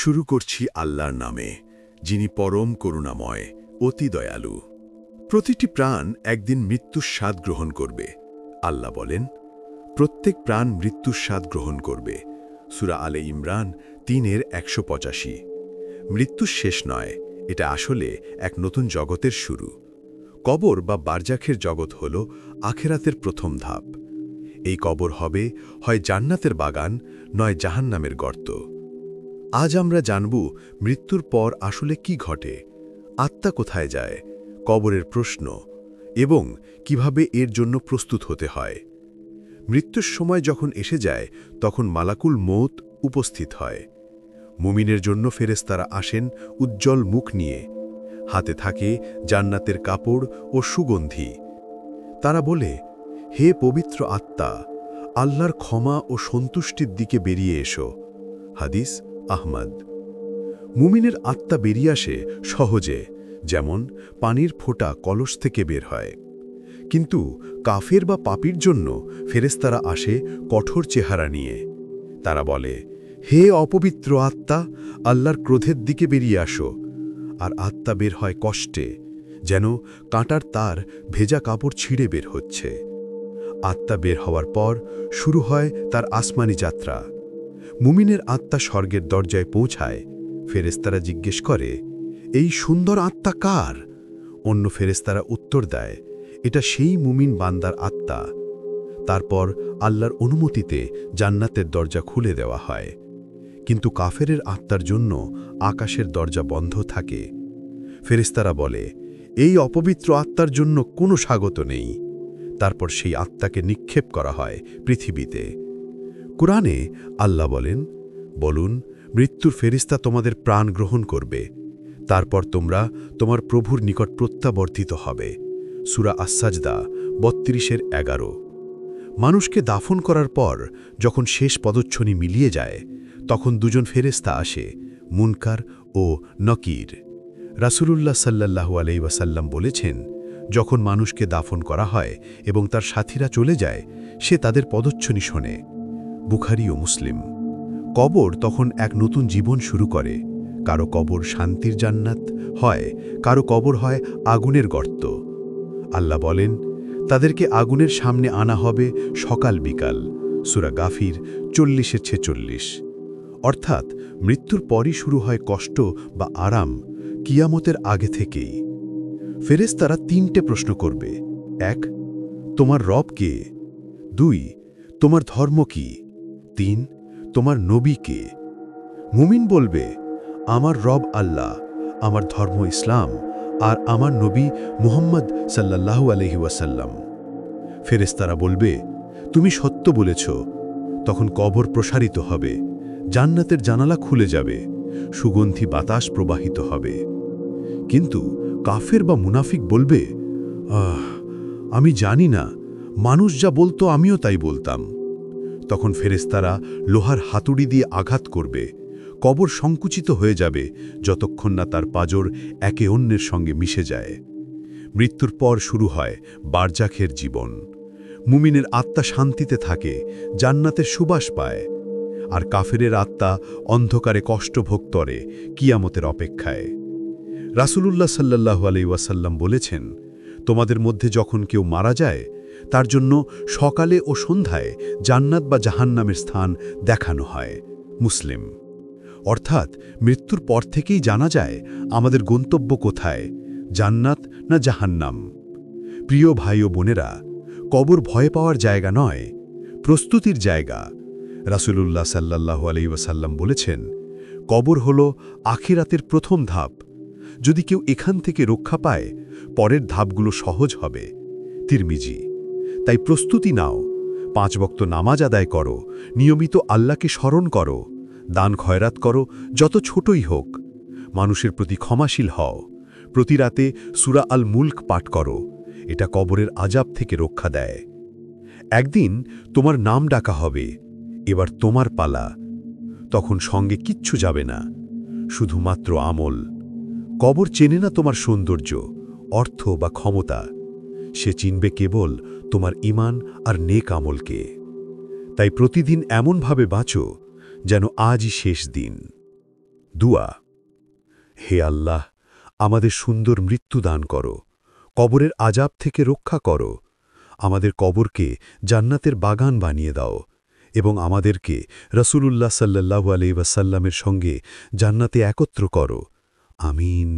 শুরু করছি আল্লাহর নামে, যিনি পরম করুণাময়, অতি দয়ালু। প্রতিটি প্রাণ একদিন মৃত্যুর স্বাদ গ্রহণ করবে। আল্লাহ বলেন, প্রত্যেক প্রাণ মৃত্যুর স্বাদ গ্রহণ করবে। সূরা আলে ইমরান ৩:১৮৫। মৃত্যু শেষ নয়, এটা আসলে এক নতুন জগতের শুরু। কবর বা বারজাখের জগৎ হল আখেরাতের প্রথম ধাপ। এই কবর হবে হয় জান্নাতের বাগান, নয় জাহান্নামের গর্ত। আজ আমরা জানব মৃত্যুর পর আসলে কি ঘটে, আত্মা কোথায় যায়, কবরের প্রশ্ন এবং কিভাবে এর জন্য প্রস্তুত হতে হয়। মৃত্যুর সময় যখন এসে যায় তখন মালাকুল মৌত উপস্থিত হয়। মুমিনের জন্য ফেরেশতারা আসেন উজ্জ্বল মুখ নিয়ে, হাতে থাকে জান্নাতের কাপড় ও সুগন্ধি। তারা বলে, হে পবিত্র আত্মা, আল্লাহর ক্ষমা ও সন্তুষ্টির দিকে বেরিয়ে এসো। হাদিস আহমদ। মুমিনের আত্মা বেরিয়ে আসে সহজে, যেমন পানির ফোঁটা কলস থেকে বের হয়। কিন্তু কাফের বা পাপীর জন্য ফেরেশতারা আসে কঠোর চেহারা নিয়ে। তারা বলে, হে অপবিত্র আত্মা, আল্লাহর ক্রোধের দিকে বেরিয়ে আসো। আর আত্মা বের হয় কষ্টে, যেন কাঁটার তার ভেজা কাপড় ছিঁড়ে বের হচ্ছে। আত্মা বের হওয়ার পর শুরু হয় তার আসমানি যাত্রা। মুমিনের আত্মা স্বর্গের দরজায় পৌঁছায়। ফেরেশতারা জিজ্ঞেস করে, এই সুন্দর আত্মা কার? অন্য ফেরেশতারা উত্তর দেয়, এটা সেই মুমিন বান্দার আত্মা। তারপর আল্লাহর অনুমতিতে জান্নাতের দরজা খুলে দেওয়া হয়। কিন্তু কাফেরের আত্মার জন্য আকাশের দরজা বন্ধ থাকে। ফেরেশতারা বলে, এই অপবিত্র আত্মার জন্য কোনো স্বাগত নেই। তারপর সেই আত্মাকে নিক্ষেপ করা হয় পৃথিবীতে। কুরআনে আল্লাহ বলুন, মৃত্যুর ফেরেশতা তোমাদের প্রাণ গ্রহণ করবে। তারপর তোমরা তোমার প্রভুর নিকট প্রত্যাবর্তিত হবে। সূরা আস-সাজদা ৩২:১১। মানুষকে দাফন করার পর যখন শেষ পদচ্ছনি মিলিয়ে যায়, তখন দুজন ফেরেশতা আসে, মুনকার ও নকির। রাসূলুল্লাহ সাল্লাল্লাহু আলাইহি ওয়াসাল্লাম বলেছেন, যখন মানুষকে দাফন করা হয় এবং তার সাথীরা চলে যায়, সে তাদের পদচ্ছনি শোনে। বুখারী ও মুসলিম। কবর তখন এক নতুন জীবন শুরু করে। কারো কবর শান্তির জান্নাত হয়, কারো কবর হয় আগুনের গর্ত। আল্লাহ বলেন, তাদেরকে আগুনের সামনে আনা হবে সকাল বিকাল। সূরা গাফির ৪০:৪৬। অর্থাৎ মৃত্যুর পরই শুরু হয় কষ্ট বা আরাম, কিয়ামতের আগে থেকেই। ফেরেশতারা ৩টে প্রশ্ন করবে। ১. তোমার রব কে? ২. তোমার ধর্ম কি? ৩. তোমার নবী কে? মুমিন বলবে, আমার রব আল্লাহ, আমার ধর্ম ইসলাম, আর আমার নবী মুহাম্মদ সাল্লাল্লাহু আলাইহি ওয়াসাল্লাম। ফেরেশতারা বলবে, তুমি সত্য বলেছ। তখন কবর প্রসারিত হবে, জান্নাতের জানালা খুলে যাবে, সুগন্ধি বাতাস প্রবাহিত হবে। কিন্তু কাফের বা মুনাফিক বলবে, আমি জানি না, মানুষ যা বলতো আমিও তাই বলতাম। তখন ফেরেশতারা লোহার হাতুড়ি দিয়ে আঘাত করবে, কবর সংকুচিত হয়ে যাবে যতক্ষণ না তার পাঁজর একে অন্যের সঙ্গে মিশে যায়। মৃত্যুর পর শুরু হয় বারজাখের জীবন। মুমিনের আত্মা শান্তিতে থাকে, জান্নাতের সুবাস পায়। আর কাফেরের আত্মা অন্ধকারে কষ্ট ভোগ করে কিয়ামতের অপেক্ষায়। রাসূলুল্লাহ সাল্লাল্লাহু আলাইহি ওয়াসাল্লাম বলেছেন, তোমাদের মধ্যে যখন কেউ মারা যায়, তার জন্য সকালে ও সন্ধ্যায় জান্নাত বা জাহান্নামের স্থান দেখানো হয়। মুসলিম। অর্থাৎ মৃত্যুর পর থেকেই জানা যায় আমাদের গন্তব্য কোথায়, জান্নাত না জাহান্নাম। প্রিয় ভাই ও বোনেরা, কবর ভয় পাওয়ার জায়গা নয়, প্রস্তুতির জায়গা। রাসূলুল্লাহ সাল্লাল্লাহু আলাইহি ওয়াসাল্লাম বলেছেন, কবর হল আখিরাতের প্রথম ধাপ। যদি কেউ এখান থেকে রক্ষা পায়, পরের ধাপগুলো সহজ হবে। তিরমিজি। তাই প্রস্তুতি নাও, 5 ওয়াক্ত নামাজ আদায় করো, নিয়মিত আল্লাহকে স্মরণ করো, দান খয়রাত করো, যত ছোটই হোক। মানুষের প্রতি ক্ষমাশীল হও। প্রতি রাতে সূরা আল মুলক পাঠ করো, এটা কবরের আযাব থেকে রক্ষা দেয়। একদিন তোমার নাম ডাকা হবে, এবার তোমার পালা। তখন সঙ্গে কিচ্ছু যাবে না, শুধুমাত্র আমল। কবর চেনে না তোমার সৌন্দর্য, অর্থ বা ক্ষমতা। সে চিনবে কেবল তোমার ঈমান আর নেক আমলকে। তাই প্রতিদিন এমনভাবে বাঁচো যেন আজই শেষ দিন। দুয়া। হে আল্লাহ, আমাদের সুন্দর মৃত্যু দান করো, কবরের আযাব থেকে রক্ষা করো, আমাদের কবরকে জান্নাতের বাগান বানিয়ে দাও এবং আমাদেরকে রাসূলুল্লাহ সাল্লাল্লাহু আলাইহি ওয়াসাল্লামের সঙ্গে জান্নাতে একত্র করো। আমিন।